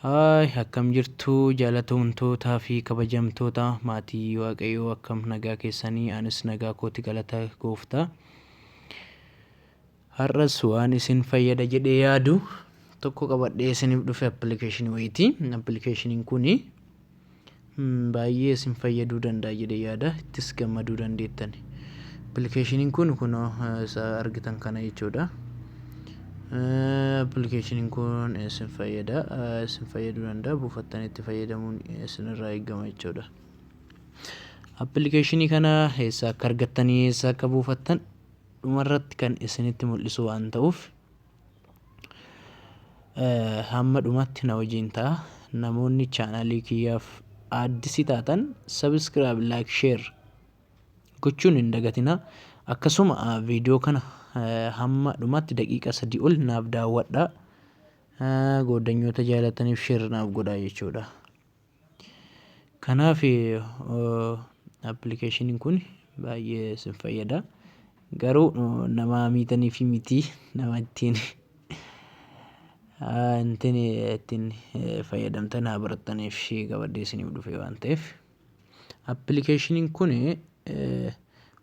Haay, akkam jirtuu jaalatamtootaa fi kabajamtoota maatii Waaqayyoo, akkam nagaa keessanii? Anis nagaa kooti, galata Gooftaa. Har'as waan isin fayyada jedhee yaadu tokko qabadhee isiniif dhufe appilikeeshinii wayiiti. Appilikeeshiniin kuni baay'ee isin fayyaduu danda'a jedhee yaada, ittis gammaduu dandeettani. Appilikeeshiniin kun kunoo isa argitan kana jechuudha. Appilikeeshiniin kun isin fayyaduu danda'a, buufattanii itti fayyadamuun isinirraa eegama jechuudha. Appilikeeshinii kana eessaa akka argattanii eessaa akka buufattan dhumarratti kan isinitti mul'isu waan ta'uuf hamma dhumatti na wajjin ta'a. Namoonni chaanaalii kiyyaaf addisii taatan subscribe, like, share gochuun hin dagatina. Akkasuma viidiyoo kana hamma dhumatti daqiiqa 3 ol naaf daawwadhaa. Goddanyoota jaalataniif share naaf godhaa jechuudha. Kanaaf appilikeeshiniin kun baay'ee isin fayyada. Garuu nama miitanii fi miti nama ittiin fayyadamtan haa barattaniif qabadhee isiniif dhufe waan ta'eef. Appilikeeshiniin kun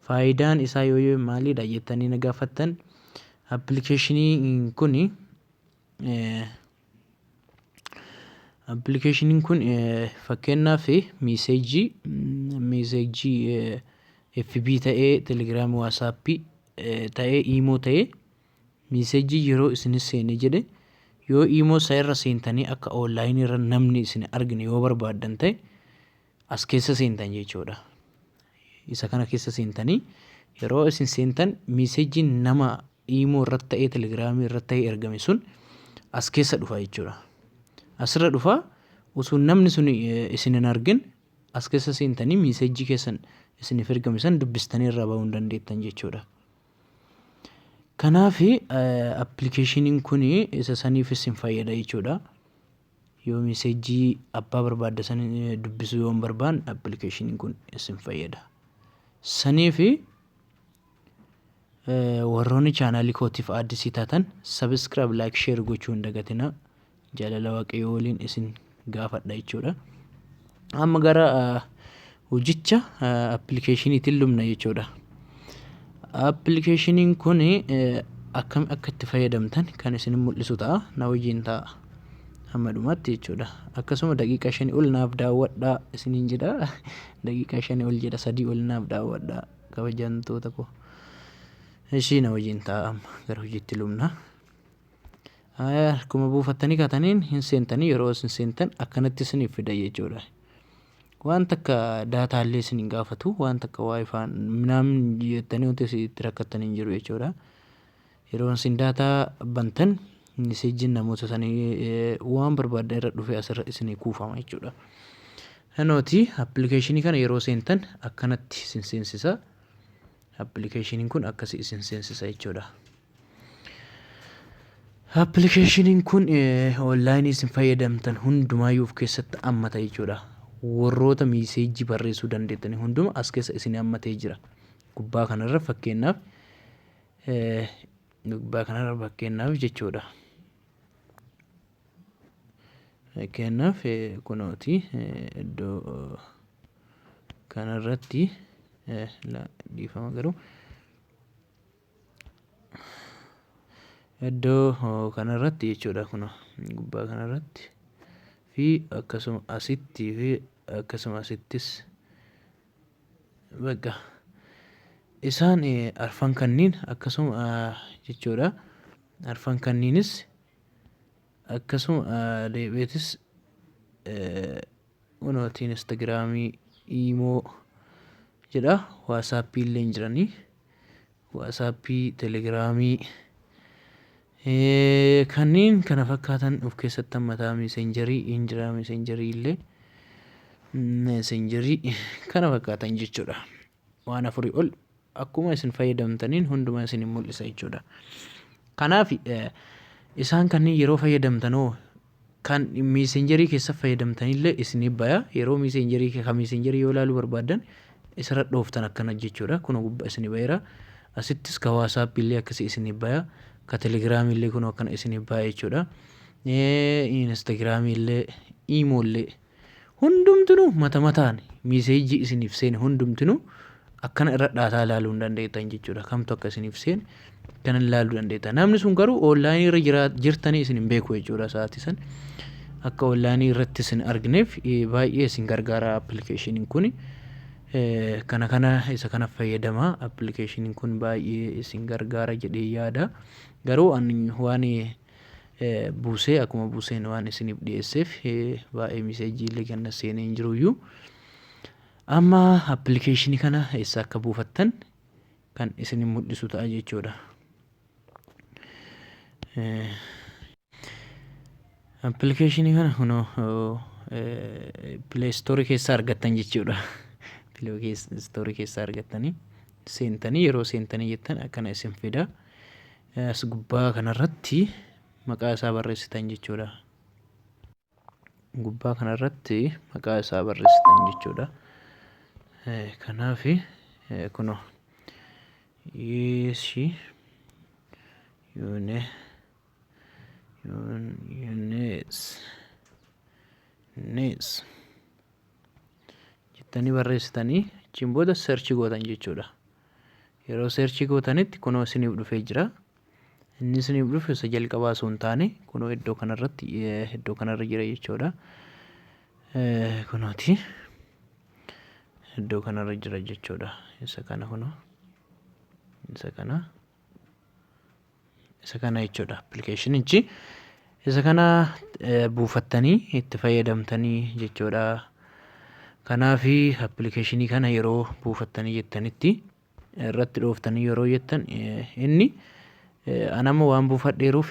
faayidaan isaa yoo maalidha jettanii na gaafattan, appilikeeshiniin kun fakkeenyaaf misejii FB ta'ee, telegiraamii, waatsaappii ta'ee, iimoo ta'ee, misejii yeroo isinis seene jedhe yoo iimoo isaa irra seentanii akka oonlaayinii irra namni isin argine yoo barbaaddan ta'e as keessa seentan jechuudha. Isa kana keessa seentanii yeroo isin seentan misejiin nama iimoo irratti ta'ee, telegiraamii irratti ta'ee ergame sun as keessa dhufa jechuudha. Asirra dhufa osoo namni sun isin hin argin as keessa seentanii misejii keessan isiniif ergame san dubbistanii irraa bahuu dandeettan jechuudha. Kanaaf appilikeeshiniin kun isa saniif isin fayyada jechuudha. Yoo misejii abbaa barbaadda san dubbisuu yoo barbaanne appilikeeshiniin kun isin fayyada. Saniif warroonni chaanaalii kootiif addisii taatan subscribe, like, share gochuu hin dagatina. Jaalala Waaqayyoo waliin isin gaafadha jechuudha. Amma gara hojicha appilikeeshiniitiin lumna jechuudha. Appilikeeshiniin kun akkam akka itti fayyadamtan kan isin mul'isu ta'a. Na wajjin ta'a hamma dhumatti jechuudha. Akkasuma daqiiqa 5 ol naaf daawwadhaa isiniin jedha. Daqiiqa 5 ol jedha, 3 ol naaf daawwadhaa kabajamtoota koo. Ishii na wajjin ta'a. Amma gara hojiitti lumna. Akkuma buufattanii kaataniin hin seentanii yeroo isin seentan akkanatti isiniif fida jechuudha. Waan takka daataallee isin hin gaafatu, waan takka waayifaan minaan jettanii wanti itti rakkattan hin jiru jechuudha. Yeroo isin daataa bantan misejiin namoota sanii waan barbaaddan irra dhufe asirra isinii kuufama jechuudha. Kanaati appilikeeshinii kana yeroo seentan akkanatti isin seensisa. Appilikeeshiniin kun akkasii isin seensisa jechuudha. Appilikeeshiniin kun oonlaayinii isin fayyadamtan hundumaayyuu of keessatti hammata jechuudha. Warroota misejii barreessuu dandeettanii hunduma as keessa isin hammatee jira. Gubbaa kanarra fakkeenyaaf jechuudha. Fakkeenyaaf kunooti iddoo kanarratti dhiifama garuu iddoo kanarratti jechuudha. Kun gubbaa kanarratti fi akkasuma asitti fi akkasuma asittis bakka isaan arfan kanniin akkasuma jechuudha. Arfan kanniinis akkasuma deebi'eetis kunooti instagiraamii, iimoo jedha. Waatsaappii illee hin jiranii. Waatsaappii, telegiraamii kanneen kana fakkaatan of keessatti hammataa. Misenjarii hin jira. Misenjarii illee kana fakkaatan jechuudha. Waan 4 ol akkuma isin fayyadamtaniin hundumaa isin mul'isa jechuudha. Kanaaf isaan kanneen yeroo fayyadamtanoo kan misenjarii keessa fayyadamtanillee isiniif baya. Yeroo misenjarii yoo ilaaluu barbaaddan isarra dhooftan akkana jechuudha. Kun gubbaa isinii bayeera. Asittis ka waatsaappii illee akkasii isiniif baya. Ka telegiraamii illee kun akkana isiniif baya jechuudha. Instagram illee, imo illee hundumtinuu mata mataan misejii isiniif seene hundumtinuu akkana irra dhaataa ilaaluu hin dandeettan jechuudha. Kamtu akka isiniif seene kana ilaaluu dandeetta. Namni sun garuu online irra jirtanii isin hin beeku jechuudha. Sa'aatii san akka online irratti isin argineef baay'ee isin gargaara applicationin kun. Kana isa kana fayyadama. Applicationin kun baay'ee isin gargaara jedhee yaada. Garuu ani waan buusee akkuma buuseen waan isiniif dhiyeesseef baay'ee misejii illee ganna seenee hin jiruyyuu. Amma application kana eessa akka buufattan kan isin mul'isu ta'a jechuudha. Application kana kunoo Play Store keessa argattan jechuudha. Play Store keessa argattanii seentanii yeroo seentanii jettan akkana isin fida. As gubbaa kanarratti maqaa isaa barreessitan jechuudha. Gubbaa kanarratti maqaa isaa barreessitan jechuudha. Kanaaf kunoo yeshi yuunees jettanii barreessitanii achiin booda search gootan jechuudha. Yeroo search gootanitti kunoo isiniif dhufee jira. Inni isiniif dhufe isa jalqabaa osoo hin taane kunoo iddoo kanarratti iddoo kanarra jira jechuudha. Kunooti iddoo kanarra jira jechuudha. Isa kana kunoo isa kana jechuudha applicationichi. Isa kana buufattanii itti fayyadamtanii jechuudha. Kanaafi applicationii kana yeroo buufattanii jettanitti irratti dhooftanii yeroo jettan inni anama waan buufadheeruuf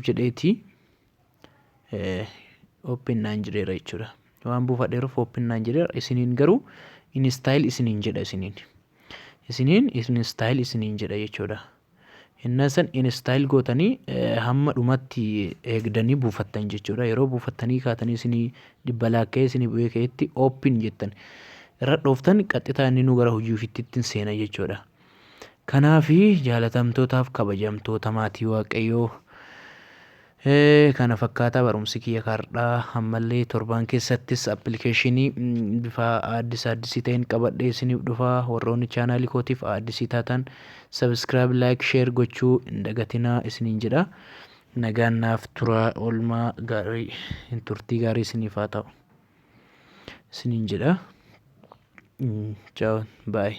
jedheeti open naan jedheera jechuudha. Waan buufadheeruuf open naan jedheera. Isiniin garuu install isiniin jedha isiniin install isiniin jedha jechuudha. Inna san install gootanii hamma dhumatti eegdanii buufattan jechuudha. Yeroo buufattanii kaatanii isinii dhibba laakkee isinii bu'ee ka'etti open jettan irra dhooftan qaxxitaa inni nu gara hojii ofiitti seena jechuudha. Kanaafi jaalatamtootaaf kabajamtoota maatii Waaqayyoo kana fakkaataa barumsi kiyya kaardhaa ammallee torban keessattis applicationii bifa addisii ta'een qabadhee isiniif dhufaa. Warroonni chaanaalii kootiif addisii taatan subscribe, like, share gochuu hin dagatinaa isiniin jedha. Nagaan naaf turaa. Oolmaa gaarii turtii gaarii isiniif haa ta'u isiniin jedha. Ciao, bye.